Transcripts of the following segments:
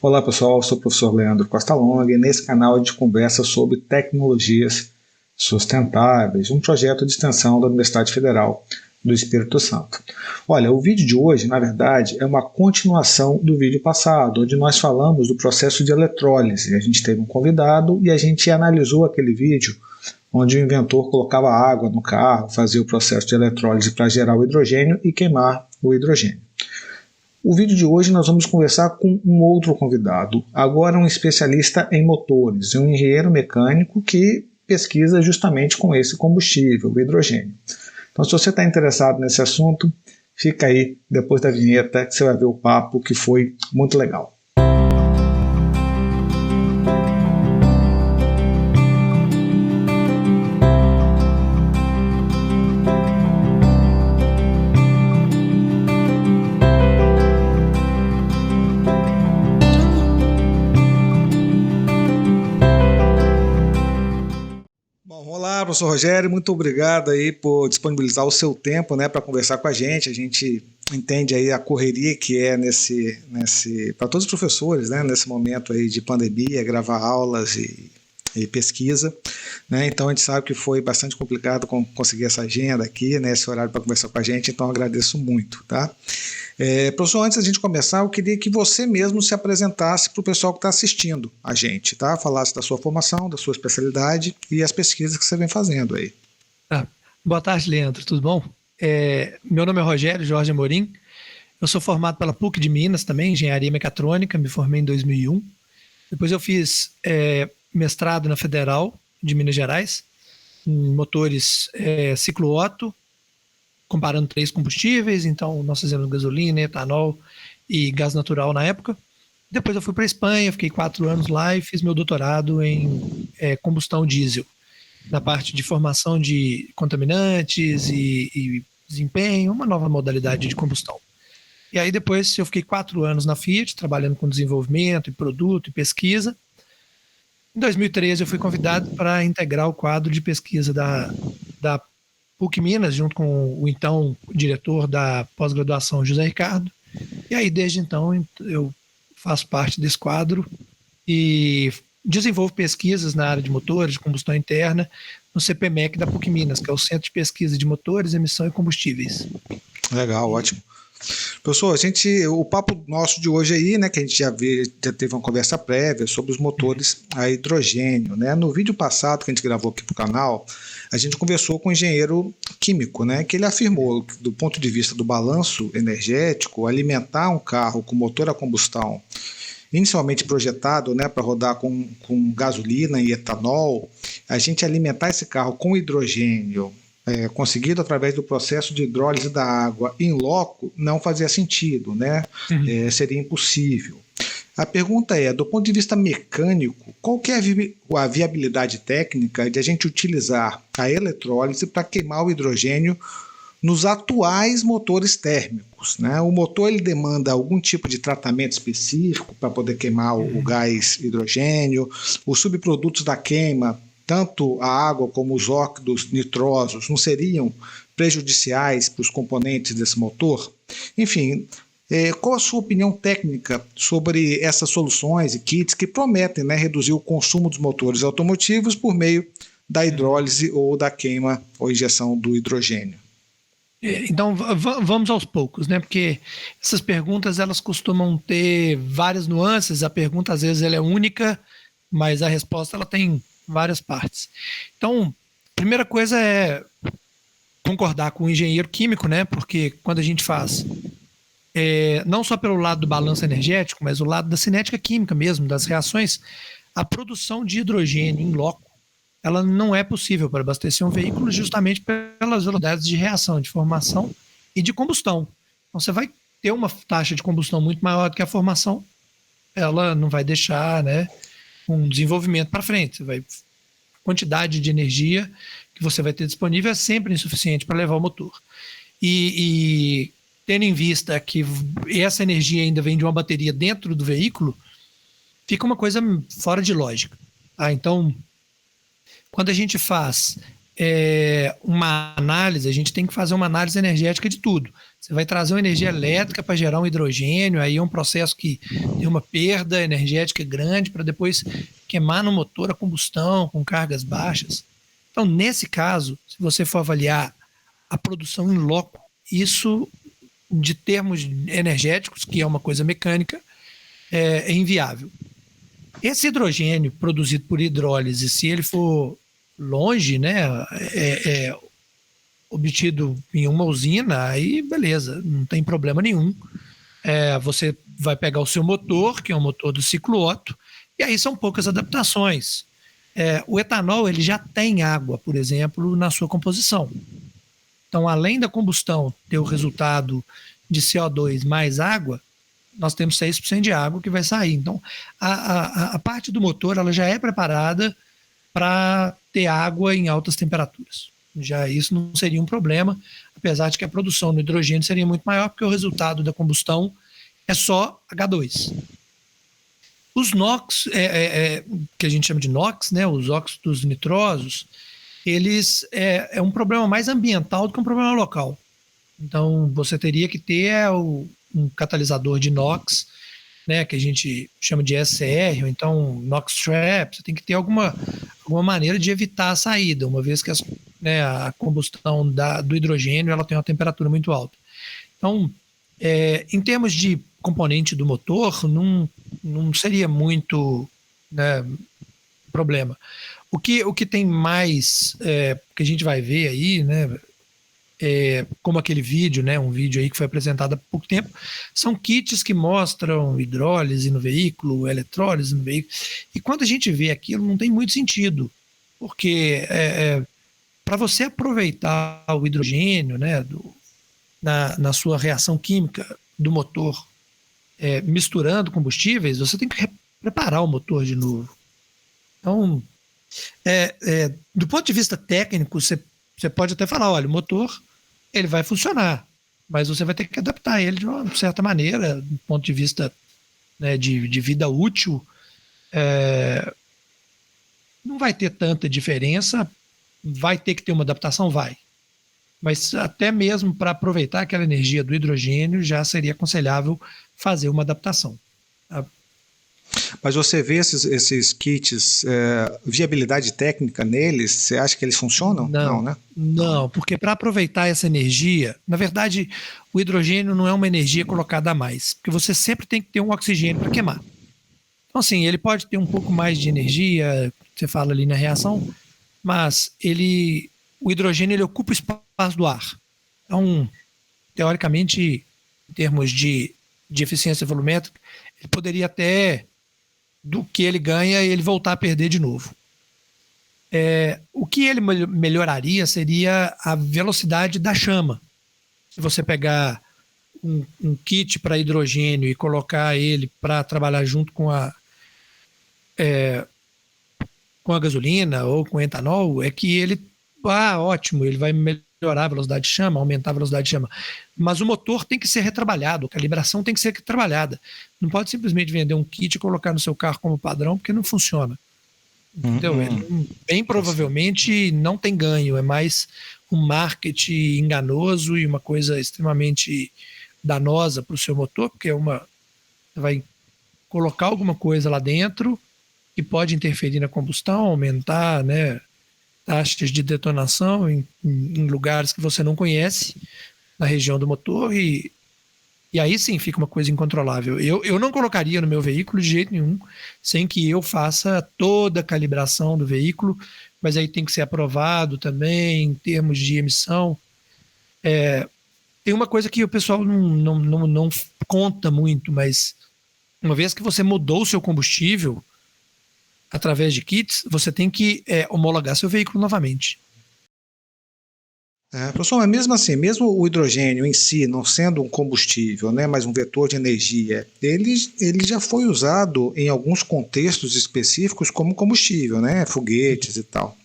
Olá pessoal, eu sou o professor Leandro Costa Longa e nesse canal a gente conversa sobre tecnologias sustentáveis, um projeto de extensão da Universidade Federal do Espírito Santo. Olha, o vídeo de hoje, na verdade, é uma continuação do vídeo passado, onde nós falamos do processo de eletrólise. A gente teve um convidado e a gente analisou aquele vídeo onde o inventor colocava água no carro, fazia o processo de eletrólise para gerar o hidrogênio e queimar o hidrogênio. O vídeo de hoje nós vamos conversar com um outro convidado, agora um especialista em motores, um engenheiro mecânico que pesquisa justamente com esse combustível, o hidrogênio. Então, se você está interessado nesse assunto, fica aí depois da vinheta que você vai ver o papo que foi muito legal. Olá, professor Rogério, muito obrigado aí por disponibilizar o seu tempo, né, para conversar com a gente. A gente entende aí a correria que é para todos os professores, né, nesse momento aí de pandemia, gravar aulas e pesquisa, né? Então a gente sabe que foi bastante complicado conseguir essa agenda aqui, né, esse horário para conversar com a gente, então eu agradeço muito, tá? Professor, antes da gente começar, eu queria que você mesmo se apresentasse para o pessoal que está assistindo a gente, tá? Falasse da sua formação, da sua especialidade e as pesquisas que você vem fazendo aí. Boa tarde, Leandro, tudo bom? Meu nome é Rogério Jorge Amorim, eu sou formado pela PUC de Minas também, Engenharia Mecatrônica, me formei em 2001. Depois eu fiz mestrado na Federal de Minas Gerais, em motores ciclo Otto, comparando 3 combustíveis, então nós fizemos gasolina, etanol e gás natural na época. Depois eu fui para a Espanha, fiquei 4 anos lá e fiz meu doutorado em combustão diesel, na parte de formação de contaminantes e desempenho, uma nova modalidade de combustão. E aí depois eu fiquei 4 anos na Fiat, trabalhando com desenvolvimento e produto e pesquisa. Em 2013 eu fui convidado para integrar o quadro de pesquisa da PUC Minas, junto com o então diretor da pós-graduação, José Ricardo. E aí, desde então, eu faço parte desse quadro e desenvolvo pesquisas na área de motores, de combustão interna, no CPMEC da PUC Minas, que é o Centro de Pesquisa de Motores, Emissão e Combustíveis. Legal, ótimo. Professor, o papo nosso de hoje aí, né, que a gente já teve uma conversa prévia sobre os motores a hidrogênio, né? No vídeo passado que a gente gravou aqui para o canal, a gente conversou com um engenheiro químico, né, que ele afirmou que, do ponto de vista do balanço energético, alimentar um carro com motor a combustão inicialmente projetado, né, para rodar com gasolina e etanol, a gente alimentar esse carro com hidrogênio conseguido através do processo de hidrólise da água in loco, não fazia sentido, né? Seria impossível. A pergunta é, do ponto de vista mecânico, qual que é a viabilidade técnica de a gente utilizar a eletrólise para queimar o hidrogênio nos atuais motores térmicos, né? O motor ele demanda algum tipo de tratamento específico para poder queimar o gás hidrogênio, os subprodutos da queima, tanto a água como os óxidos nitrosos, não seriam prejudiciais para os componentes desse motor? Enfim, qual a sua opinião técnica sobre essas soluções e kits que prometem, né, reduzir o consumo dos motores automotivos por meio da hidrólise ou da queima ou injeção do hidrogênio? Então, vamos aos poucos, né? Porque essas perguntas, elas costumam ter várias nuances. A pergunta, às vezes, ela é única, mas a resposta, ela tem várias partes. Então, primeira coisa é concordar com o engenheiro químico, né? Porque quando a gente faz, não só pelo lado do balanço energético, mas o lado da cinética química mesmo, das reações, a produção de hidrogênio em loco, ela não é possível para abastecer um veículo justamente pelas velocidades de reação, de formação e de combustão. Então você vai ter uma taxa de combustão muito maior do que a formação, ela não vai deixar, né, um desenvolvimento para frente. A quantidade de energia que você vai ter disponível é sempre insuficiente para levar o motor. E tendo em vista que essa energia ainda vem de uma bateria dentro do veículo, fica uma coisa fora de lógica. Então, quando a gente faz uma análise, a gente tem que fazer uma análise energética de tudo. Você vai trazer uma energia elétrica para gerar um hidrogênio, aí é um processo que tem uma perda energética grande para depois queimar no motor a combustão com cargas baixas. Então, nesse caso, se você for avaliar a produção em loco, isso, de termos energéticos, que é uma coisa mecânica, é inviável. Esse hidrogênio produzido por hidrólise, se ele for longe, né, obtido em uma usina, aí beleza, não tem problema nenhum. Você vai pegar o seu motor, que é um motor do ciclo Otto, e aí são poucas adaptações. O etanol ele já tem água, por exemplo, na sua composição. Então, além da combustão ter o resultado de CO2 mais água, nós temos 6% de água que vai sair. Então, a parte do motor ela já é preparada para ter água em altas temperaturas. Já isso não seria um problema, apesar de que a produção do hidrogênio seria muito maior, porque o resultado da combustão é só H2. Os NOx, que a gente chama de NOx, né, os óxidos nitrosos, eles é um problema mais ambiental do que um problema local. Então, você teria que ter um catalisador de NOx, né, que a gente chama de SCR, ou então NOx trap. Você tem que ter alguma maneira de evitar a saída, uma vez que a combustão do hidrogênio ela tem uma temperatura muito alta. Então, em termos de componente do motor, não seria muito, né, problema. O que tem mais, que a gente vai ver aí, né, como aquele vídeo, né, um vídeo aí que foi apresentado há pouco tempo, são kits que mostram hidrólise no veículo, eletrólise no veículo, e quando a gente vê aquilo não tem muito sentido, porque para você aproveitar o hidrogênio, né, na sua reação química do motor, misturando combustíveis, você tem que preparar o motor de novo. Então, do ponto de vista técnico, você pode até falar, olha, o motor ele vai funcionar, mas você vai ter que adaptar ele de uma certa maneira, do ponto de vista, né, de vida útil. Não vai ter tanta diferença, vai ter que ter uma adaptação, vai. Mas até mesmo para aproveitar aquela energia do hidrogênio, já seria aconselhável fazer uma adaptação. Mas você vê esses kits, viabilidade técnica neles, você acha que eles funcionam? Não, né? Não, porque para aproveitar essa energia, na verdade, o hidrogênio não é uma energia colocada a mais, porque você sempre tem que ter um oxigênio para queimar. Então, assim, ele pode ter um pouco mais de energia, você fala ali na reação, mas o hidrogênio ele ocupa o espaço do ar. Então, teoricamente, em termos de eficiência volumétrica, ele poderia até, do que ele ganha, ele voltar a perder de novo. O que ele melhoraria seria a velocidade da chama. Se você pegar um kit para hidrogênio e colocar ele para trabalhar junto com a gasolina ou com etanol, é que ele, ótimo, ele vai melhorar a velocidade de chama, aumentar a velocidade de chama. Mas o motor tem que ser retrabalhado, a calibração tem que ser trabalhada. Não pode simplesmente vender um kit e colocar no seu carro como padrão, porque não funciona. Entendeu? Ele, bem provavelmente não tem ganho, é mais um marketing enganoso e uma coisa extremamente danosa para o seu motor, porque você vai colocar alguma coisa lá dentro que pode interferir na combustão, aumentar, né, taxas de detonação em lugares que você não conhece, na região do motor, e aí sim fica uma coisa incontrolável. Eu não colocaria no meu veículo de jeito nenhum, sem que eu faça toda a calibração do veículo, mas aí tem que ser aprovado também em termos de emissão. Tem uma coisa que o pessoal não conta muito, mas uma vez que você mudou o seu combustível através de kits, você tem que homologar seu veículo novamente. Professor, mas mesmo assim, mesmo o hidrogênio em si, não sendo um combustível, né, mas um vetor de energia, ele já foi usado em alguns contextos específicos como combustível, né, foguetes e tal.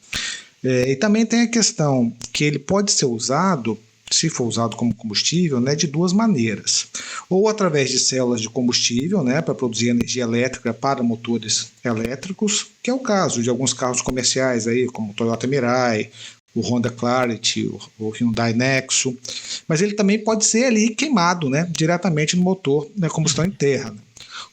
E também tem a questão que ele pode ser usado, se for usado como combustível, né, de duas maneiras. Ou através de células de combustível, né, para produzir energia elétrica para motores elétricos, que é o caso de alguns carros comerciais, aí, como o Toyota Mirai, o Honda Clarity, o Hyundai Nexo, mas ele também pode ser ali queimado, né, diretamente no motor, na combustão interna.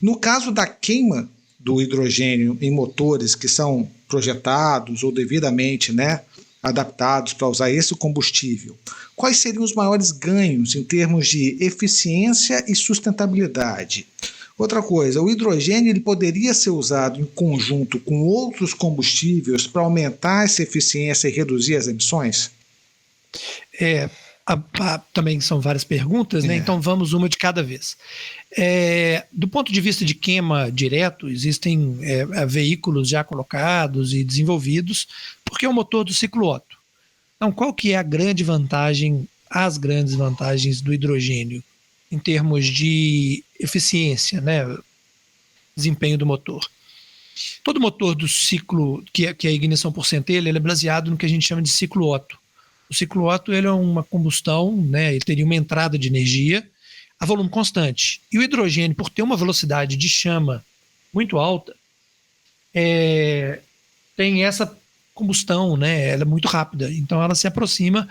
No caso da queima do hidrogênio em motores que são projetados ou devidamente, né, adaptados para usar esse combustível, quais seriam os maiores ganhos em termos de eficiência e sustentabilidade? Outra coisa, o hidrogênio ele poderia ser usado em conjunto com outros combustíveis para aumentar essa eficiência e reduzir as emissões? Também são várias perguntas, né? Então vamos uma de cada vez. Do ponto de vista de queima direto, existem veículos já colocados e desenvolvidos, porque é o motor do ciclo Otto. Então, qual que é a grande vantagem, as grandes vantagens do hidrogênio em termos de eficiência, né? Desempenho do motor? Todo motor do ciclo, que é a ignição por centelha, ele é baseado no que a gente chama de ciclo Otto. O ciclo Otto ele é uma combustão, né, ele teria uma entrada de energia a volume constante. E o hidrogênio, por ter uma velocidade de chama muito alta, tem essa combustão, né, ela é muito rápida. Então ela se aproxima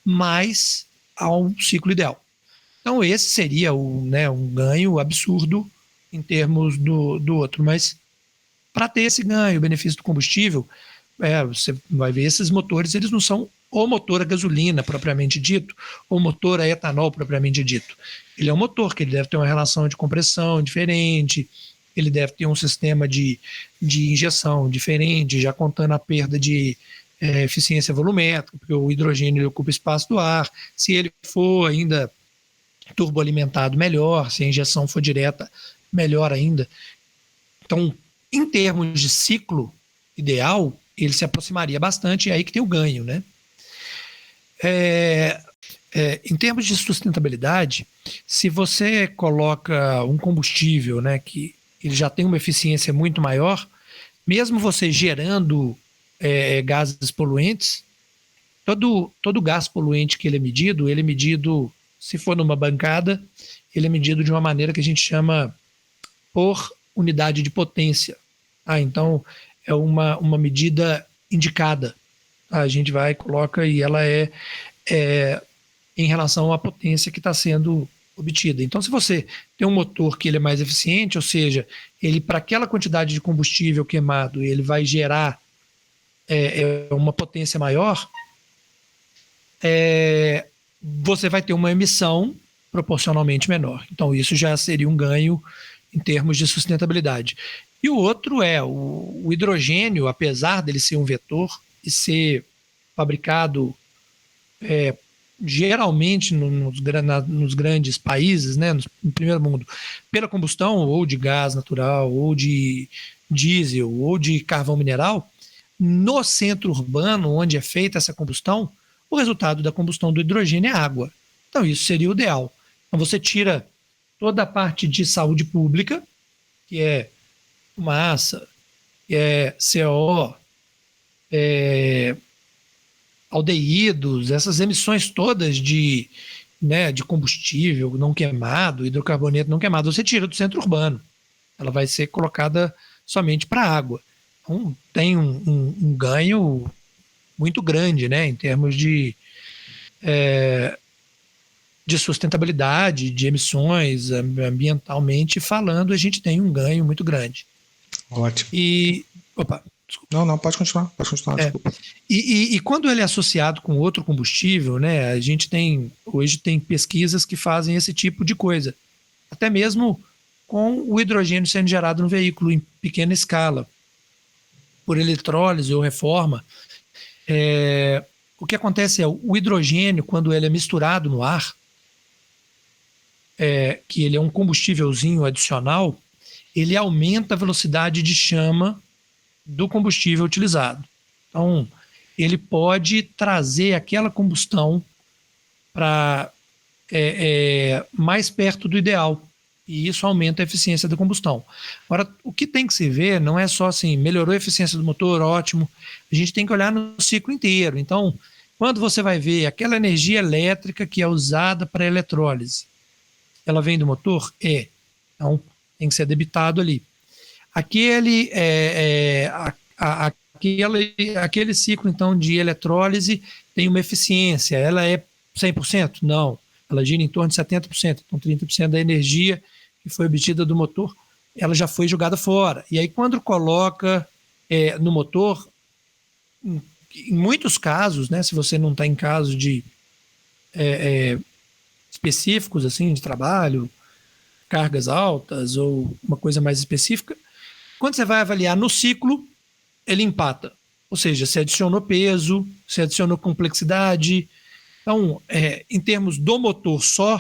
mais ao ciclo ideal. Então esse seria um ganho absurdo em termos do outro. Mas para ter esse ganho, o benefício do combustível, você vai ver esses motores, eles não são o motor a gasolina propriamente dito, ou motor a etanol propriamente dito. Ele é um motor que ele deve ter uma relação de compressão diferente, ele deve ter um sistema de injeção diferente, já contando a perda de eficiência volumétrica, porque o hidrogênio ele ocupa espaço do ar. Se ele for ainda turboalimentado, melhor. Se a injeção for direta, melhor ainda. Então, em termos de ciclo ideal, ele se aproximaria bastante, e é aí que tem o ganho, né? Em termos de sustentabilidade, se você coloca um combustível, né, que ele já tem uma eficiência muito maior, mesmo você gerando gases poluentes, todo gás poluente que ele é medido, se for numa bancada, ele é medido de uma maneira que a gente chama por unidade de potência. Então, é uma medida indicada. A gente vai, coloca e ela é em relação à potência que está sendo obtida. Então, se você tem um motor que ele é mais eficiente, ou seja, ele para aquela quantidade de combustível queimado, ele vai gerar uma potência maior, você vai ter uma emissão proporcionalmente menor. Então, isso já seria um ganho em termos de sustentabilidade. E o outro o hidrogênio, apesar dele ser um vetor e ser fabricado geralmente nos grandes países, né, no primeiro mundo, pela combustão ou de gás natural, ou de diesel, ou de carvão mineral, no centro urbano, onde é feita essa combustão, o resultado da combustão do hidrogênio é água. Então, isso seria o ideal. Então, você tira toda a parte de saúde pública, que é fumaça, que é CO, aldeídos, essas emissões todas de combustível não queimado, hidrocarboneto não queimado, você tira do centro urbano. Ela vai ser colocada somente para água. Então, tem um ganho muito grande, né, em termos de sustentabilidade, de emissões, ambientalmente falando, a gente tem um ganho muito grande. Ótimo. Opa, desculpa. Não, pode continuar, desculpa. E quando ele é associado com outro combustível, né, a gente hoje tem pesquisas que fazem esse tipo de coisa. Até mesmo com o hidrogênio sendo gerado no veículo em pequena escala, por eletrólise ou reforma. O que acontece o hidrogênio, quando ele é misturado no ar, que ele é um combustívelzinho adicional, ele aumenta a velocidade de chama do combustível utilizado. Então, ele pode trazer aquela combustão para mais perto do ideal, e isso aumenta a eficiência da combustão. Agora, o que tem que se ver não é só assim, melhorou a eficiência do motor, ótimo, a gente tem que olhar no ciclo inteiro. Então, quando você vai ver aquela energia elétrica que é usada para a eletrólise, ela vem do motor? Então, tem que ser debitado ali. Aquela aquele ciclo, então, de eletrólise tem uma eficiência. Ela é 100%? Não. Ela gira em torno de 70%. Então, 30% da energia que foi obtida do motor, ela já foi jogada fora. E aí, quando coloca no motor, em muitos casos, né, se você não está em casos de específicos assim de trabalho, cargas altas ou uma coisa mais específica, quando você vai avaliar no ciclo, ele empata. Ou seja, você adicionou peso, você adicionou complexidade. Então, em termos do motor só,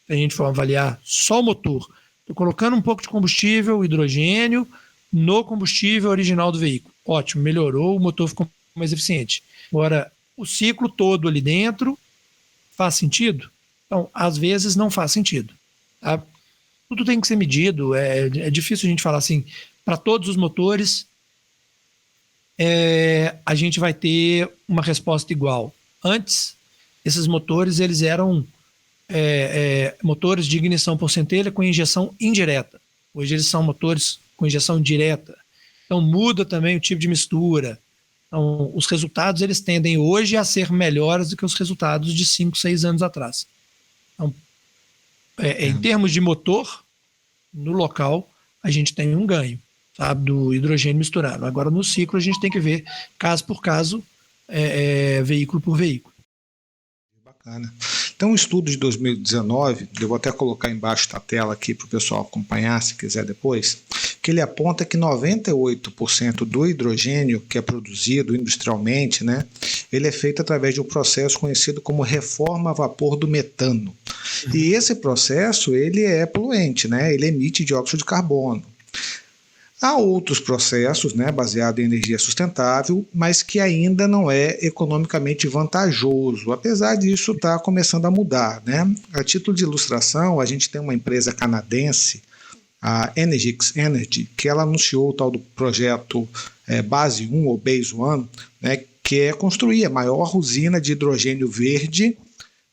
se a gente for avaliar só o motor, estou colocando um pouco de combustível, hidrogênio, no combustível original do veículo. Ótimo, melhorou, o motor ficou mais eficiente. Agora, o ciclo todo ali dentro faz sentido? Então, às vezes não faz sentido. Tá? Tudo tem que ser medido, é difícil a gente falar assim, para todos os motores, a gente vai ter uma resposta igual. Antes, esses motores eles eram motores de ignição por centelha com injeção indireta. Hoje eles são motores com injeção direta. Então muda também o tipo de mistura. Então, os resultados eles tendem hoje a ser melhores do que os resultados de 5, 6 anos atrás. Então, em termos de motor, no local, a gente tem um ganho, sabe, do hidrogênio misturado. Agora, no ciclo, a gente tem que ver caso por caso, veículo por veículo. Bacana. Então, um estudo de 2019, eu vou até colocar embaixo da tela aqui para o pessoal acompanhar, se quiser depois, que ele aponta que 98% do hidrogênio que é produzido industrialmente, né, ele é feito através de um processo conhecido como reforma a vapor do metano. E esse processo, ele é poluente, né, ele emite dióxido de carbono. Há outros processos, né, baseados em energia sustentável, mas que ainda não é economicamente vantajoso, apesar disso estar começando a mudar, né? A título de ilustração, a gente tem uma empresa canadense, a Energix Energy, que ela anunciou o tal do projeto Base 1 ou Base 1, né, que é construir a maior usina de hidrogênio verde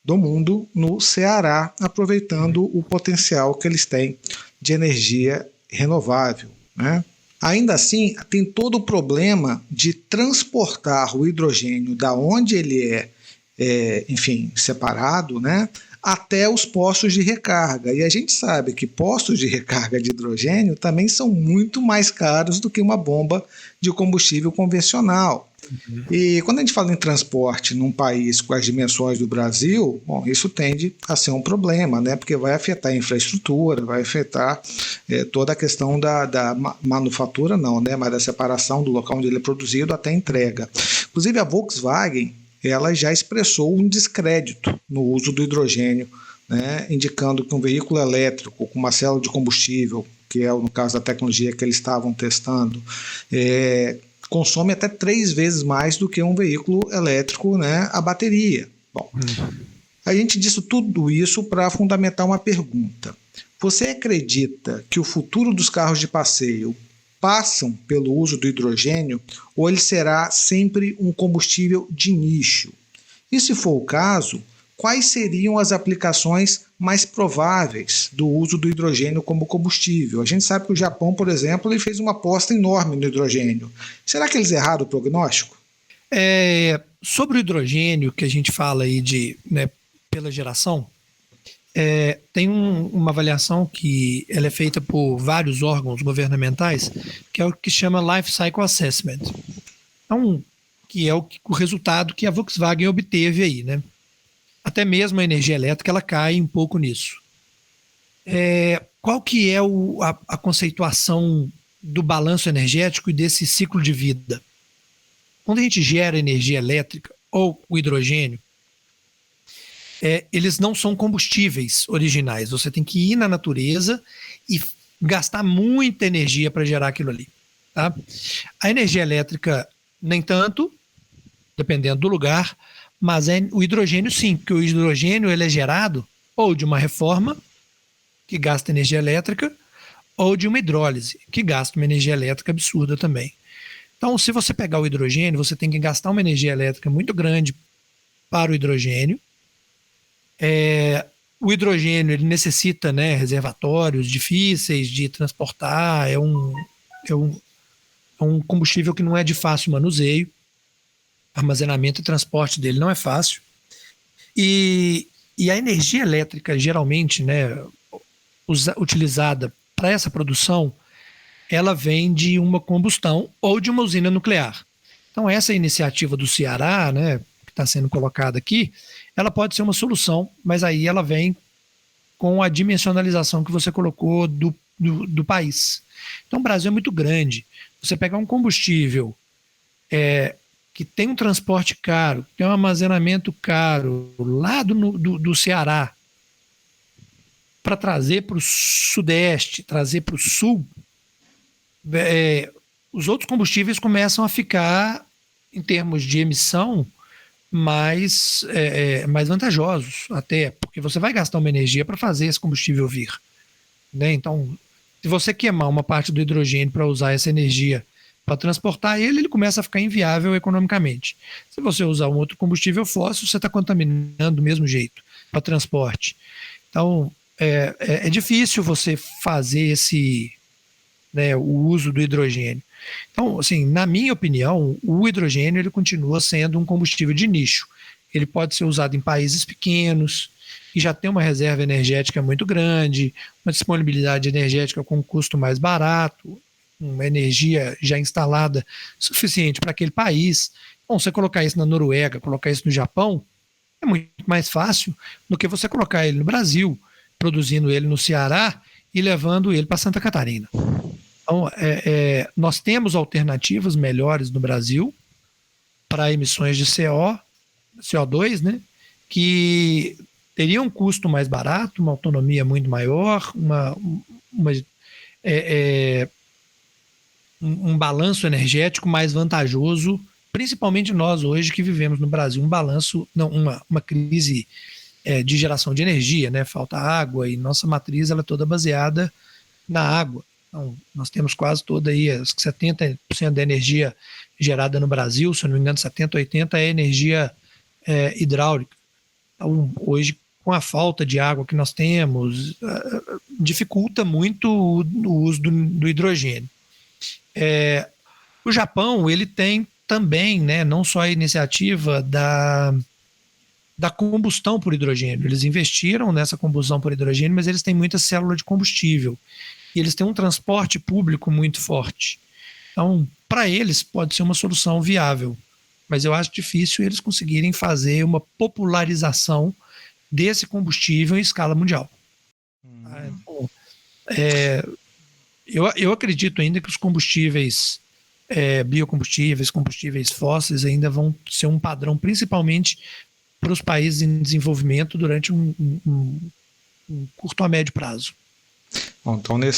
do mundo no Ceará, aproveitando o potencial que eles têm de energia renovável. Né? Ainda assim, tem todo o problema de transportar o hidrogênio da onde ele enfim, separado, né, até os postos de recarga. E a gente sabe que postos de recarga de hidrogênio também são muito mais caros do que uma bomba de combustível convencional. E quando a gente fala em transporte num país com as dimensões do Brasil, bom, isso tende a ser um problema, né? Porque vai afetar a infraestrutura, vai afetar toda a questão da manufatura, não, né? Mas da separação do local onde ele é produzido até a entrega. Inclusive a Volkswagen, ela já expressou um descrédito no uso do hidrogênio, né? Indicando que um veículo elétrico com uma célula de combustível, que é no caso da tecnologia que eles estavam testando, consome até 3 vezes mais do que um veículo elétrico, né, a bateria. Bom, a gente disse tudo isso para fundamentar uma pergunta. Você acredita que o futuro dos carros de passeio passam pelo uso do hidrogênio ou ele será sempre um combustível de nicho? E se for o caso, quais seriam as aplicações mais prováveis do uso do hidrogênio como combustível? A gente sabe que o Japão, por exemplo, ele fez uma aposta enorme no hidrogênio. Será que eles erraram o prognóstico? Sobre o hidrogênio que a gente fala aí pela geração, tem uma avaliação que ela é feita por vários órgãos governamentais, que é o que chama Life Cycle Assessment. Então, que é o resultado que a Volkswagen obteve aí, né? Até mesmo a energia elétrica ela cai um pouco nisso. Qual que é a conceituação do balanço energético e desse ciclo de vida? Quando a gente gera energia elétrica ou o hidrogênio, eles não são combustíveis originais. Você tem que ir na natureza e gastar muita energia para gerar aquilo ali. Tá? A energia elétrica, nem tanto, dependendo do lugar, mas o hidrogênio sim, porque o hidrogênio ele é gerado ou de uma reforma, que gasta energia elétrica, ou de uma hidrólise, que gasta uma energia elétrica absurda também. Então, se você pegar o hidrogênio, você tem que gastar uma energia elétrica muito grande para o hidrogênio. O hidrogênio ele necessita, né, reservatórios difíceis de transportar, é É um combustível que não é de fácil manuseio, armazenamento e transporte dele não é fácil. E a energia elétrica, geralmente, né, utilizada para essa produção, ela vem de uma combustão ou de uma usina nuclear. Então, essa iniciativa do Ceará, né, que está sendo colocada aqui, ela pode ser uma solução, mas aí ela vem com a dimensionalização que você colocou do país. Então, o Brasil é muito grande. Você pegar um combustível que tem um transporte caro, tem um armazenamento caro, lá do Ceará, para trazer para o Sudeste, trazer para o Sul, os outros combustíveis começam a ficar, em termos de emissão, mais vantajosos, até, porque você vai gastar uma energia para fazer esse combustível vir. Né? Então, se você queimar uma parte do hidrogênio para usar essa energia para transportar ele começa a ficar inviável economicamente. Se você usar um outro combustível fóssil, você está contaminando do mesmo jeito para transporte. Então, é difícil você fazer o uso do hidrogênio. Então, assim, na minha opinião, o hidrogênio ele continua sendo um combustível de nicho. Ele pode ser usado em países pequenos, que já tem uma reserva energética muito grande, uma disponibilidade energética com um custo mais barato, uma energia já instalada suficiente para aquele país. Bom, você colocar isso na Noruega, colocar isso no Japão, é muito mais fácil do que você colocar ele no Brasil, produzindo ele no Ceará e levando ele para Santa Catarina. Então, nós temos alternativas melhores no Brasil para emissões de CO2, né, que teriam um custo mais barato, uma autonomia muito maior, um balanço energético mais vantajoso, principalmente nós hoje que vivemos no Brasil, uma crise de geração de energia, né? Falta água e nossa matriz ela é toda baseada na água. Então, nós temos quase toda aí, 70% da energia gerada no Brasil, se eu não me engano, 70%, 80% é energia hidráulica. Então, hoje, com a falta de água que nós temos, dificulta muito o uso do hidrogênio. O Japão ele tem também, né, não só a iniciativa da combustão por hidrogênio. Eles investiram nessa combustão por hidrogênio, mas eles têm muita célula de combustível. E eles têm um transporte público muito forte. Então, para eles, pode ser uma solução viável. Mas eu acho difícil eles conseguirem fazer uma popularização desse combustível em escala mundial. Então, eu acredito ainda que os combustíveis biocombustíveis, combustíveis fósseis ainda vão ser um padrão, principalmente para os países em desenvolvimento durante um curto a médio prazo. Bom, então, na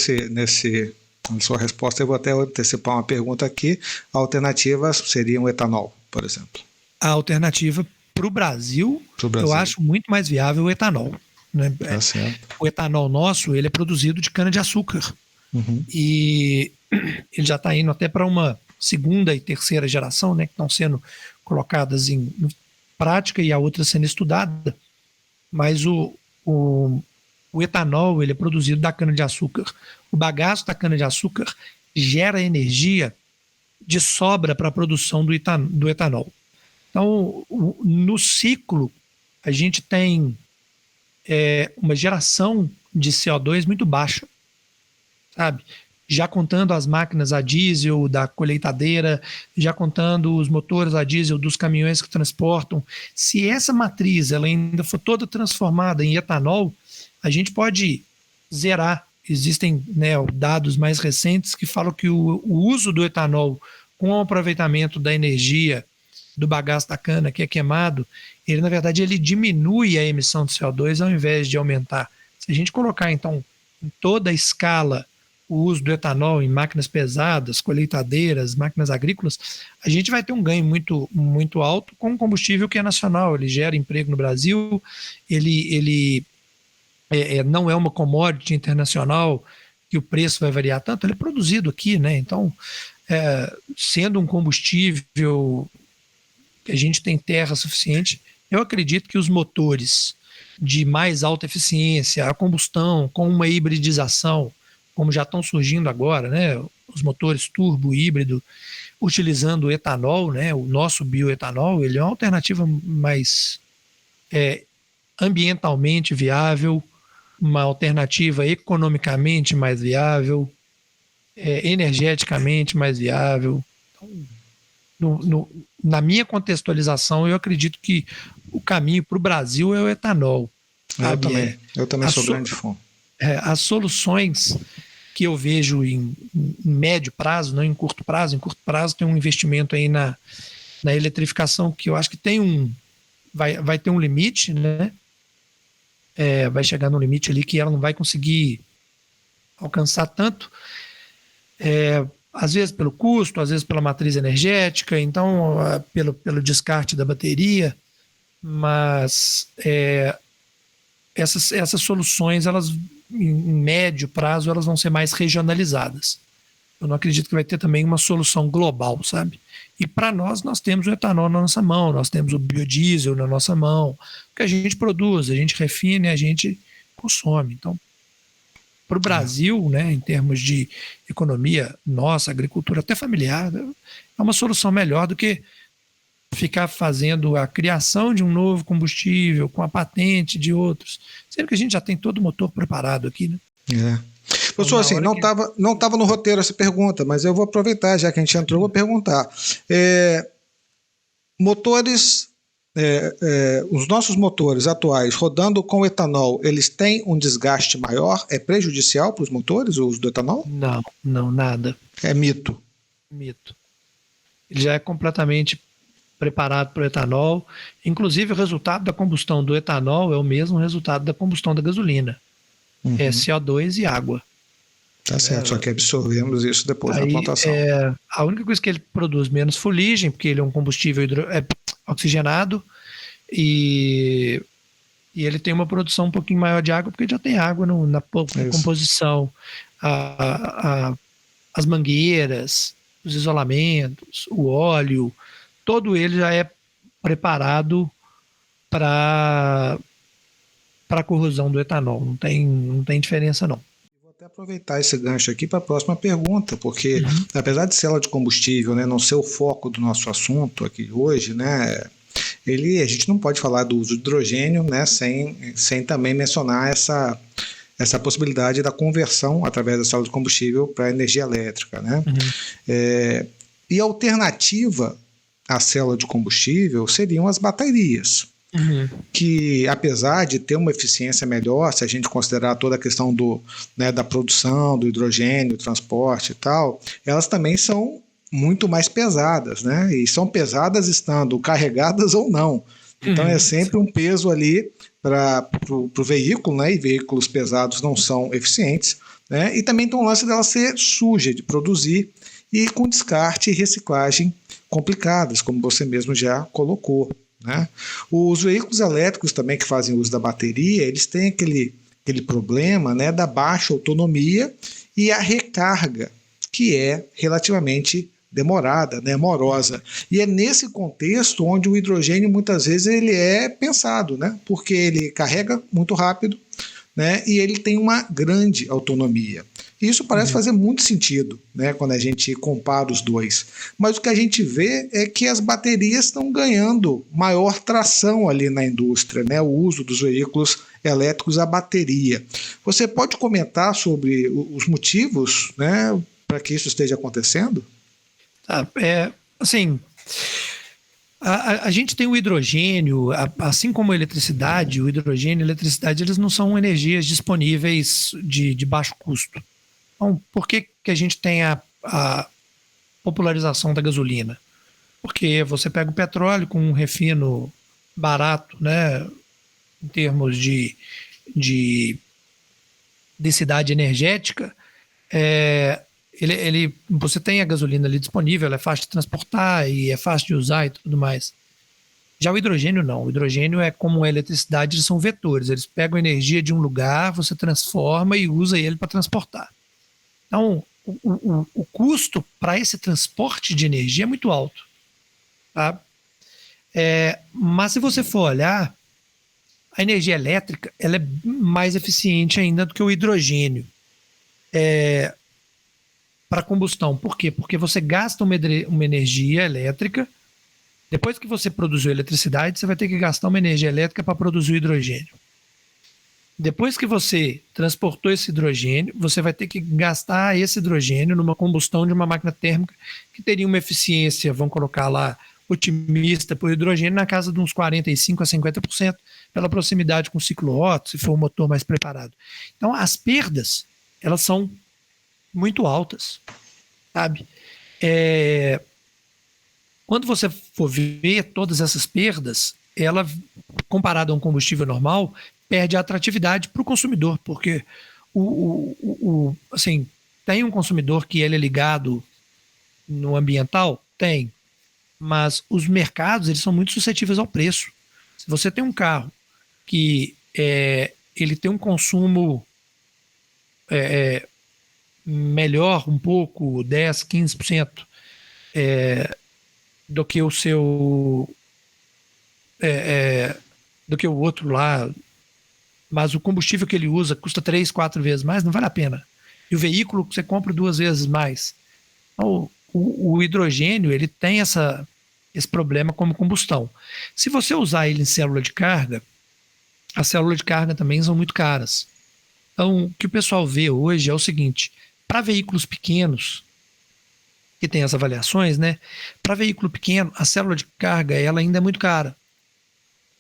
sua resposta, eu vou até antecipar uma pergunta aqui. Alternativas seriam o etanol, por exemplo? A alternativa para o Brasil, eu acho muito mais viável o etanol. Né? Tá certo. O etanol nosso ele é produzido de cana-de-açúcar. Uhum. E ele já está indo até para uma segunda e terceira geração, né, que estão sendo colocadas em prática e a outra sendo estudada. Mas o etanol ele é produzido da cana-de-açúcar. O bagaço da cana-de-açúcar gera energia de sobra para a produção do etanol. Então, no ciclo, a gente tem uma geração de CO2 muito baixa, sabe? Já contando as máquinas a diesel da colheitadeira, já contando os motores a diesel dos caminhões que transportam. Se essa matriz ela ainda for toda transformada em etanol, a gente pode zerar. Existem, né, dados mais recentes que falam que o uso do etanol com o aproveitamento da energia do bagaço da cana que é queimado, ele na verdade ele diminui a emissão de CO2 ao invés de aumentar. Se a gente colocar então em toda a escala o uso do etanol em máquinas pesadas, colheitadeiras, máquinas agrícolas, a gente vai ter um ganho muito, muito alto com um combustível que é nacional, ele gera emprego no Brasil, ele não é uma commodity internacional que o preço vai variar tanto, ele é produzido aqui, né? Então, sendo um combustível que a gente tem terra suficiente, eu acredito que os motores de mais alta eficiência, a combustão com uma hibridização, como já estão surgindo agora, né? os motores turbo, híbrido, utilizando o etanol, né, o nosso bioetanol, ele é uma alternativa mais ambientalmente viável, uma alternativa economicamente mais viável, energeticamente mais viável. Então, na minha contextualização, eu acredito que o caminho para o Brasil é o etanol. Eu também sou grande fã. As soluções que eu vejo em médio prazo, não em curto prazo. Em curto prazo tem um investimento aí na eletrificação que eu acho que vai ter um limite, né? Vai chegar num limite ali que ela não vai conseguir alcançar tanto. Às vezes pelo custo, às vezes pela matriz energética, então pelo descarte da bateria, mas essas soluções, elas em médio prazo, elas vão ser mais regionalizadas. Eu não acredito que vai ter também uma solução global, sabe? E para nós temos o etanol na nossa mão, nós temos o biodiesel na nossa mão, que a gente produz, a gente refina e a gente consome. Então, para o Brasil, né, em termos de economia, nossa, agricultura até familiar, é uma solução melhor do que ficar fazendo a criação de um novo combustível com a patente de outros, sendo que a gente já tem todo o motor preparado aqui, né? Professor, assim, não estava no roteiro essa pergunta, mas eu vou aproveitar, já que a gente entrou, vou perguntar. Motores, os nossos motores atuais rodando com etanol, eles têm um desgaste maior? É prejudicial para os motores o uso do etanol? Não, nada. É mito. Mito. Ele já é completamente preparado para o etanol. Inclusive, o resultado da combustão do etanol é o mesmo resultado da combustão da gasolina. É CO2 e água. Tá certo, só que absorvemos isso depois na plantação. A única coisa que ele produz menos fuligem, porque ele é um combustível oxigenado, e ele tem uma produção um pouquinho maior de água, porque já tem água na composição. As mangueiras, os isolamentos, o óleo, todo ele já é preparado para a corrosão do etanol. Não tem diferença, não. Vou até aproveitar esse gancho aqui para a próxima pergunta, porque apesar de célula de combustível, né, não ser o foco do nosso assunto aqui hoje, né, a gente não pode falar do uso de hidrogênio, né, sem também mencionar essa possibilidade da conversão através da célula de combustível para energia elétrica, né? E a alternativa à célula de combustível seriam as baterias, que apesar de ter uma eficiência melhor, se a gente considerar toda a questão da produção do hidrogênio, transporte e tal, elas também são muito mais pesadas, né? E são pesadas estando carregadas ou não. Então é sempre um peso ali para o veículo, né? E veículos pesados não são eficientes, né? E também tem um lance dela ser suja de produzir e com descarte e reciclagem complicadas, como você mesmo já colocou, né? Os veículos elétricos também que fazem uso da bateria, eles têm aquele problema, né, da baixa autonomia e a recarga, que é relativamente demorada, né, morosa. E é nesse contexto onde o hidrogênio muitas vezes ele é pensado, né, porque ele carrega muito rápido, né, e ele tem uma grande autonomia. E isso parece fazer muito sentido, né, quando a gente compara os dois. Mas o que a gente vê é que as baterias estão ganhando maior tração ali na indústria, né, o uso dos veículos elétricos a bateria. Você pode comentar sobre os motivos, né, para que isso esteja acontecendo? Assim, a gente tem o hidrogênio, assim como a eletricidade, o hidrogênio e a eletricidade, eles não são energias disponíveis de baixo custo. Então, por que a gente tem a popularização da gasolina? Porque você pega o petróleo com um refino barato, né, em termos de densidade energética, você tem a gasolina ali disponível, ela é fácil de transportar e é fácil de usar e tudo mais. Já o hidrogênio não. O hidrogênio é como a eletricidade, eles são vetores. Eles pegam energia de um lugar, você transforma e usa ele para transportar. Então, o custo para esse transporte de energia é muito alto. Tá? Mas se você for olhar, a energia elétrica ela é mais eficiente ainda do que o hidrogênio. para combustão. Por quê? Porque você gasta uma energia elétrica. Depois que você produziu eletricidade, você vai ter que gastar uma energia elétrica para produzir o hidrogênio. Depois que você transportou esse hidrogênio, você vai ter que gastar esse hidrogênio numa combustão de uma máquina térmica que teria uma eficiência, vamos colocar lá, otimista por hidrogênio na casa de uns 45% a 50%, pela proximidade com o ciclo Otto, se for um motor mais preparado. Então, as perdas, elas são muito altas, sabe? Quando você for ver todas essas perdas, ela, comparada a um combustível normal, perde a atratividade para o consumidor, porque assim, tem um consumidor que ele é ligado no ambiental? Tem. Mas os mercados, eles são muito suscetíveis ao preço. Se você tem um carro que ele tem um consumo melhor um pouco, 10%, 15%, do que o seu do que o outro lá, mas o combustível que ele usa custa 3, 4 vezes mais, não vale a pena. E o veículo que você compra 2 vezes mais. Então, o hidrogênio, ele tem esse problema como combustão. Se você usar ele em célula de carga, as células de carga também são muito caras. Então, o que o pessoal vê hoje é o seguinte: para veículos pequenos, que tem as avaliações, né? Para veículo pequeno, a célula de carga ela ainda é muito cara.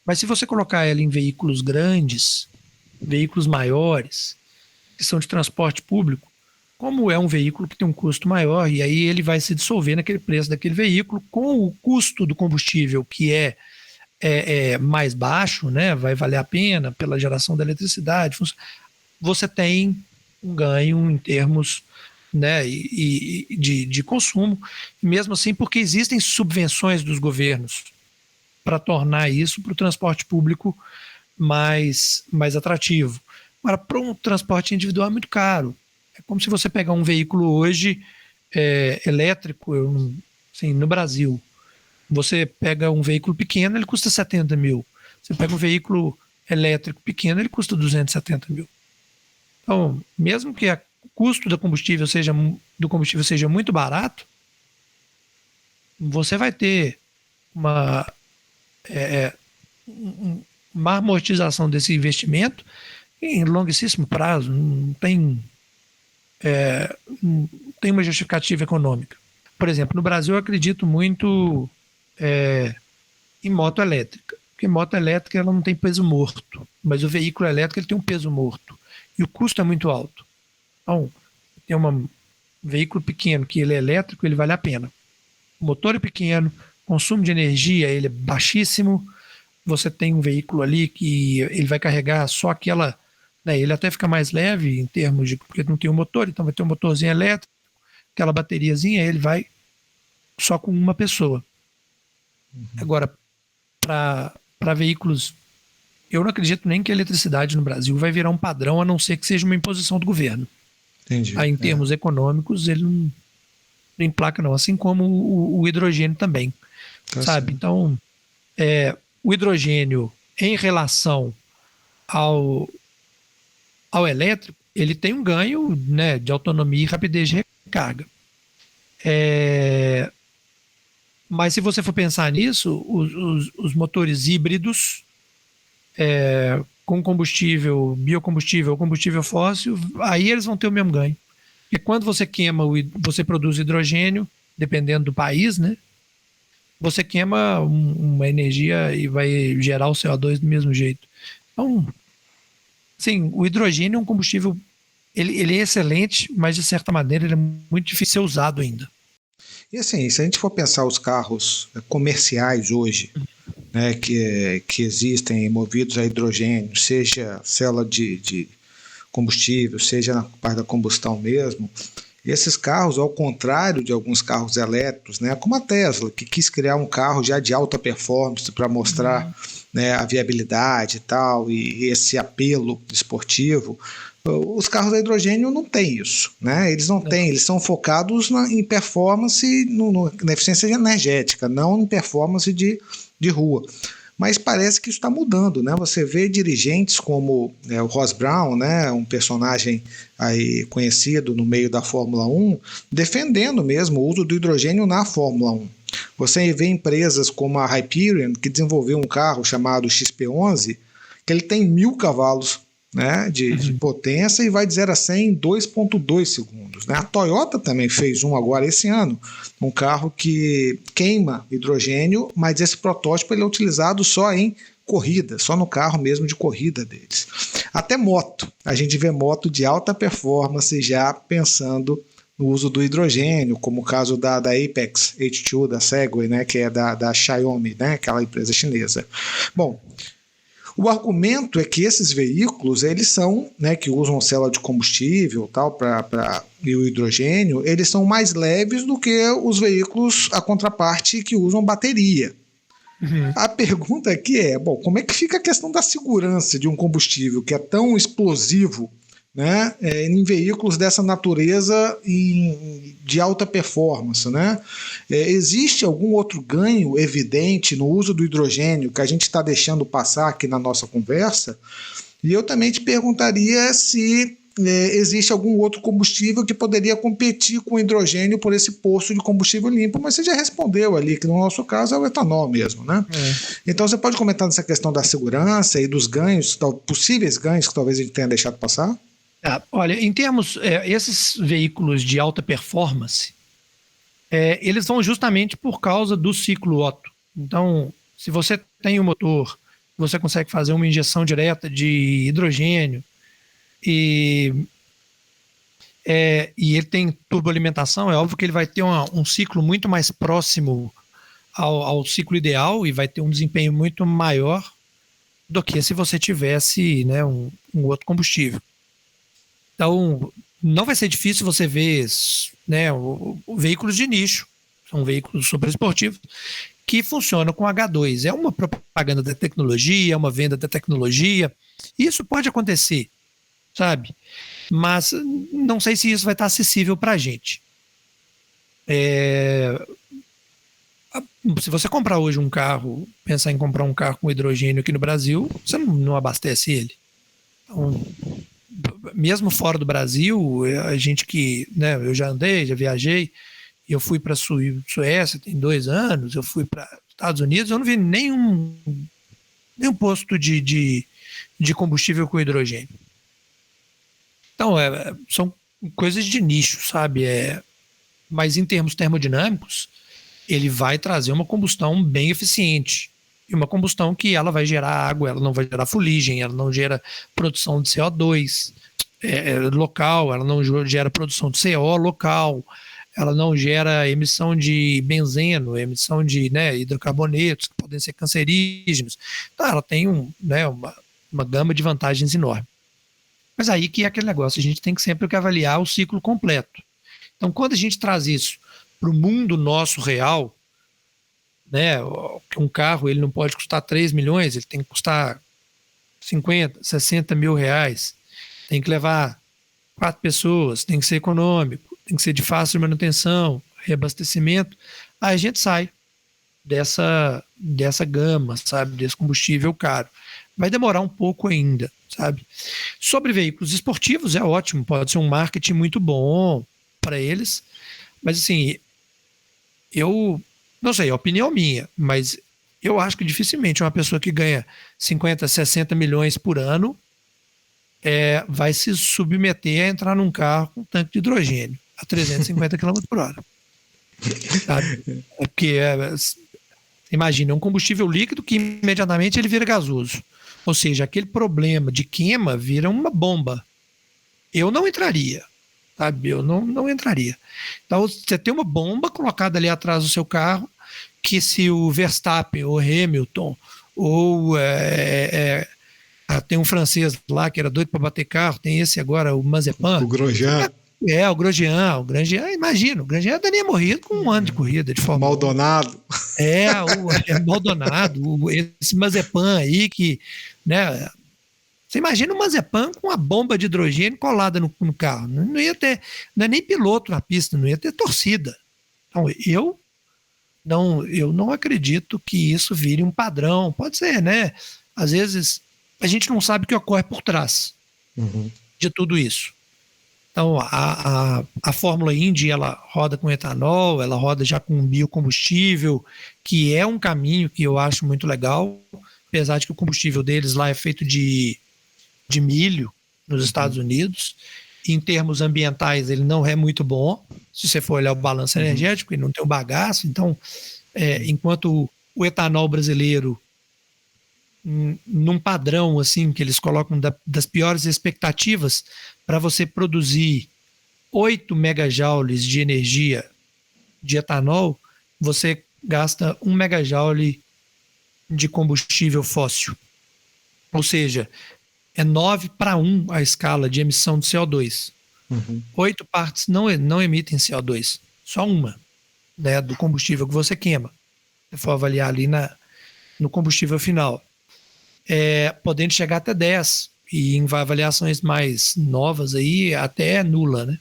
Mas se você colocar ela em veículos grandes, veículos maiores, que são de transporte público, como é um veículo que tem um custo maior, e aí ele vai se dissolver naquele preço daquele veículo, com o custo do combustível, que é mais baixo, né? Vai valer a pena pela geração da eletricidade, você tem um ganho em termos, né, de consumo, mesmo assim, porque existem subvenções dos governos para tornar isso para o transporte público mais atrativo. Agora, para um transporte individual é muito caro. É como se você pegar um veículo hoje elétrico, assim, no Brasil. Você pega um veículo pequeno, ele custa 70 mil. Você pega um veículo elétrico pequeno, ele custa 270 mil. Então, mesmo que o custo do combustível seja muito barato, você vai ter uma amortização desse investimento em longuíssimo prazo. Não tem uma justificativa econômica. Por exemplo, no Brasil eu acredito muito em moto elétrica, porque moto elétrica ela não tem peso morto, mas o veículo elétrico ele tem um peso morto e o custo é muito alto. Então, tem um veículo pequeno que ele é elétrico, ele vale a pena. O motor é pequeno, consumo de energia ele é baixíssimo, você tem um veículo ali que ele vai carregar só aquela, né, ele até fica mais leve em termos de, porque não tem um motor, então vai ter um motorzinho elétrico, aquela bateriazinha, ele vai só com uma pessoa. Agora, para veículos, eu não acredito nem que a eletricidade no Brasil vai virar um padrão, a não ser que seja uma imposição do governo. Entendi. Aí, em termos econômicos, ele não emplaca, não. Assim como o hidrogênio também. Tá sabe? certo. Então, o hidrogênio, em relação ao elétrico, ele tem um ganho, né, de autonomia e rapidez de recarga. Mas se você for pensar nisso, os motores híbridos com combustível, biocombustível, combustível fóssil, aí eles vão ter o mesmo ganho. E quando você queima, você produz hidrogênio, dependendo do país, né? Você queima uma energia e vai gerar o CO2 do mesmo jeito. Então, sim, o hidrogênio é um combustível, ele é excelente, mas de certa maneira ele é muito difícil de ser usado ainda. E assim, se a gente for pensar os carros comerciais hoje, né, que existem movidos a hidrogênio, seja célula de combustível, seja na parte da combustão mesmo, esses carros, ao contrário de alguns carros elétricos, né, como a Tesla, que quis criar um carro já de alta performance para mostrar né, a viabilidade e tal, e esse apelo esportivo, os carros a hidrogênio não têm isso, né? Eles não têm, eles são focados em performance, na eficiência energética, não em performance de rua. mas parece que isso está mudando, né? Você vê dirigentes como o Ross Brown, né, um personagem aí conhecido no meio da Fórmula 1, defendendo mesmo o uso do hidrogênio na Fórmula 1. Você vê empresas como a Hyperion, que desenvolveu um carro chamado XP11, que ele tem 1.000 cavalos, né, de potência e vai de 0 a 100 em 2,2 segundos. Né? A Toyota também fez um agora esse ano, um carro que queima hidrogênio, mas esse protótipo ele é utilizado só em corrida, só no carro mesmo de corrida deles. Até moto, a gente vê moto de alta performance já pensando no uso do hidrogênio, como o caso da Apex H2, da Segway, né, que é da Xiaomi, né, aquela empresa chinesa. Bom, o argumento é que esses veículos, eles são, né, que usam célula de combustível tal, e o hidrogênio, eles são mais leves do que os veículos, a contraparte, que usam bateria. A pergunta aqui é, bom, como é que fica a questão da segurança de um combustível que é tão explosivo, né, em veículos dessa natureza de alta performance, né? Existe algum outro ganho evidente no uso do hidrogênio que a gente está deixando passar aqui na nossa conversa? E eu também te perguntaria se existe algum outro combustível que poderia competir com o hidrogênio por esse posto de combustível limpo, mas você já respondeu ali, que no nosso caso é o etanol mesmo, né? Então você pode comentar nessa questão da segurança e dos ganhos, possíveis ganhos que talvez a gente tenha deixado passar? Olha, em termos, esses veículos de alta performance, eles vão justamente por causa do ciclo Otto. Então, se você tem um motor, você consegue fazer uma injeção direta de hidrogênio e ele tem turboalimentação, é óbvio que ele vai ter um ciclo muito mais próximo ao ciclo ideal e vai ter um desempenho muito maior do que se você tivesse, né, um outro combustível. Então, não vai ser difícil você ver, né, veículos de nicho, são veículos super esportivos, que funcionam com H2. É uma propaganda da tecnologia, é uma venda da tecnologia. Isso pode acontecer, sabe? Mas não sei se isso vai estar acessível para a gente. Se você comprar hoje um carro, pensar em comprar um carro com hidrogênio aqui no Brasil, você não abastece ele. Então, mesmo fora do Brasil, a gente que, né, eu já andei, já viajei, eu fui para a Suécia tem 2 anos, eu fui para Estados Unidos, eu não vi nenhum posto de combustível com hidrogênio. Então, são coisas de nicho, sabe? Mas em termos termodinâmicos, ele vai trazer uma combustão bem eficiente. E uma combustão que ela vai gerar água, ela não vai gerar fuligem, ela não gera produção de CO2 local, ela não gera produção de CO local, ela não gera emissão de benzeno, emissão de, né, hidrocarbonetos, que podem ser cancerígenos. Então ela tem uma gama de vantagens enorme. Mas aí que é aquele negócio, a gente tem que sempre avaliar o ciclo completo. Então quando a gente traz isso para o mundo nosso real, né, um carro ele não pode custar 3 milhões, ele tem que custar 50, 60 mil reais, tem que levar 4 pessoas, tem que ser econômico, tem que ser de fácil manutenção, reabastecimento, aí a gente sai dessa gama, sabe, desse combustível caro. Vai demorar um pouco ainda, sabe? Sobre veículos esportivos é ótimo, pode ser um marketing muito bom para eles, mas assim, eu não sei, é opinião minha, mas eu acho que dificilmente uma pessoa que ganha 50, 60 milhões por ano vai se submeter a entrar num carro com tanque de hidrogênio a 350 km por hora. Sabe? Porque, imagina, é um combustível líquido que imediatamente ele vira gasoso. Ou seja, aquele problema de queima vira uma bomba. Eu não entraria. Sabe? Eu não entraria. Então, você tem uma bomba colocada ali atrás do seu carro, que se o Verstappen, ou Hamilton, ou tem um francês lá que era doido para bater carro, tem esse agora, o Mazepin. O Grosjean. O Grosjean, imagina, o Grosjean teria morrido com 1 ano de corrida de Fórmula 1. Maldonado. O Maldonado, esse Mazepin aí que, né, você imagina o Mazepin com uma bomba de hidrogênio colada no carro, não ia ter, não é nem piloto na pista, não ia ter torcida. Então Não, eu não acredito que isso vire um padrão. Pode ser, né? Às vezes a gente não sabe o que ocorre por trás de tudo isso. Então, a Fórmula Indy, ela roda com etanol, ela roda já com biocombustível, que é um caminho que eu acho muito legal, apesar de que o combustível deles lá é feito de milho nos Estados Unidos. Em termos ambientais, ele não é muito bom, se você for olhar o balanço energético, ele não tem o bagaço. Então, enquanto o etanol brasileiro, num padrão assim que eles colocam das piores expectativas, para você produzir 8 megajoules de energia de etanol, você gasta 1 megajoule de combustível fóssil. Ou seja, é 9:1 a escala de emissão de CO2. 8 partes não emitem CO2, só uma, né, do combustível que você queima. Se for avaliar ali no combustível final. Podendo chegar até 10, e em avaliações mais novas aí, até nula, né?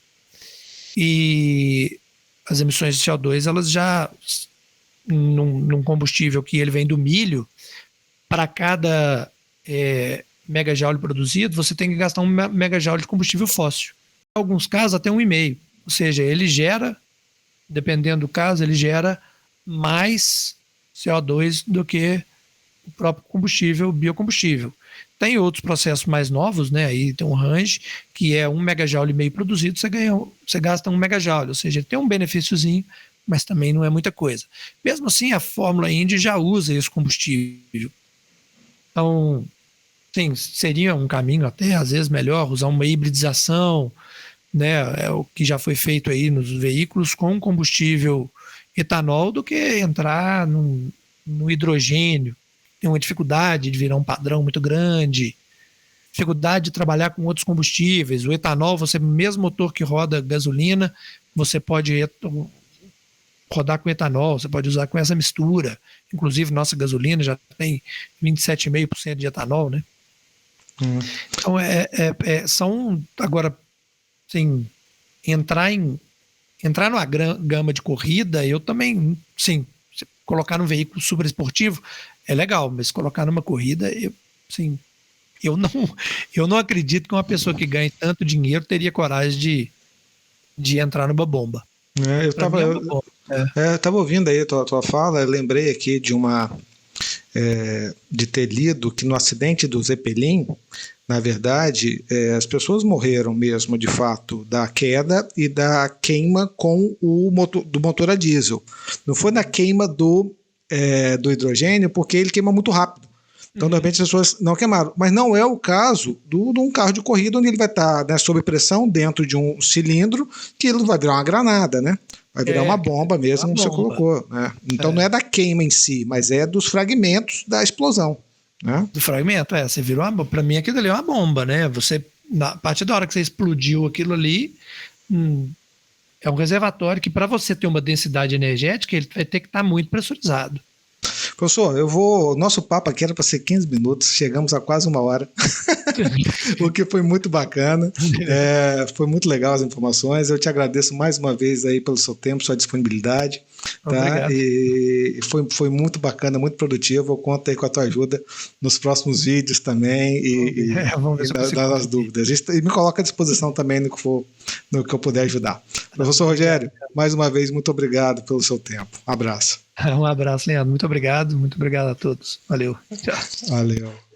E as emissões de CO2, elas já, num combustível que ele vem do milho, para cada megajoule produzido, você tem que gastar 1 megajoule de combustível fóssil. Em alguns casos, até 1,5. Ou seja, ele gera, dependendo do caso, ele gera mais CO2 do que o próprio combustível, biocombustível. Tem outros processos mais novos, né? Aí tem um range, que é 1 megajoule e meio produzido, você gasta 1 megajoule, ou seja, ele tem um benefíciozinho, mas também não é muita coisa. Mesmo assim, a Fórmula Indy já usa esse combustível. Então, sim, seria um caminho até, às vezes, melhor usar uma hibridização, né? É o que já foi feito aí nos veículos com combustível etanol, do que entrar no hidrogênio. Tem uma dificuldade de virar um padrão muito grande, dificuldade de trabalhar com outros combustíveis. O etanol, você, mesmo motor que roda gasolina, você pode rodar com etanol, você pode usar com essa mistura. Inclusive, nossa gasolina já tem 27,5% de etanol, né? Então, são, agora, assim, entrar numa gama de corrida, eu também, sim, colocar num veículo super esportivo é legal, mas colocar numa corrida, eu não acredito que uma pessoa que ganhe tanto dinheiro teria coragem de entrar numa bomba. Eu estava ouvindo aí a tua fala, lembrei aqui de ter lido que no acidente do Zeppelin, na verdade, as pessoas morreram mesmo, de fato, da queda e da queima com do motor a diesel. Não foi na queima do hidrogênio, porque ele queima muito rápido. Então, de repente, as pessoas não queimaram. Mas não é o caso de um carro de corrida, onde ele vai estar, né, sob pressão dentro de um cilindro, que ele vai virar uma granada, né? Vai virar uma bomba mesmo, como você colocou. Né? Então, não é da queima em si, mas é dos fragmentos da explosão. Né? Do fragmento, você virou uma bomba. Para mim, aquilo ali é uma bomba, né? A partir da hora que você explodiu aquilo ali, é um reservatório que, para você ter uma densidade energética, ele vai ter que estar muito pressurizado. Professor, nosso papo aqui era para ser 15 minutos, chegamos a quase 1 hora, o que foi muito bacana, foi muito legal as informações. Eu te agradeço mais uma vez aí pelo seu tempo, sua disponibilidade, tá? E foi muito bacana, muito produtivo. Eu conto aí com a tua ajuda nos próximos vídeos também vamos ver se das dúvidas. E me coloca à disposição também no que eu puder ajudar. Professor Rogério, mais uma vez, muito obrigado pelo seu tempo. Um abraço. Um abraço, Leandro. Muito obrigado a todos. Valeu. Tchau. Valeu.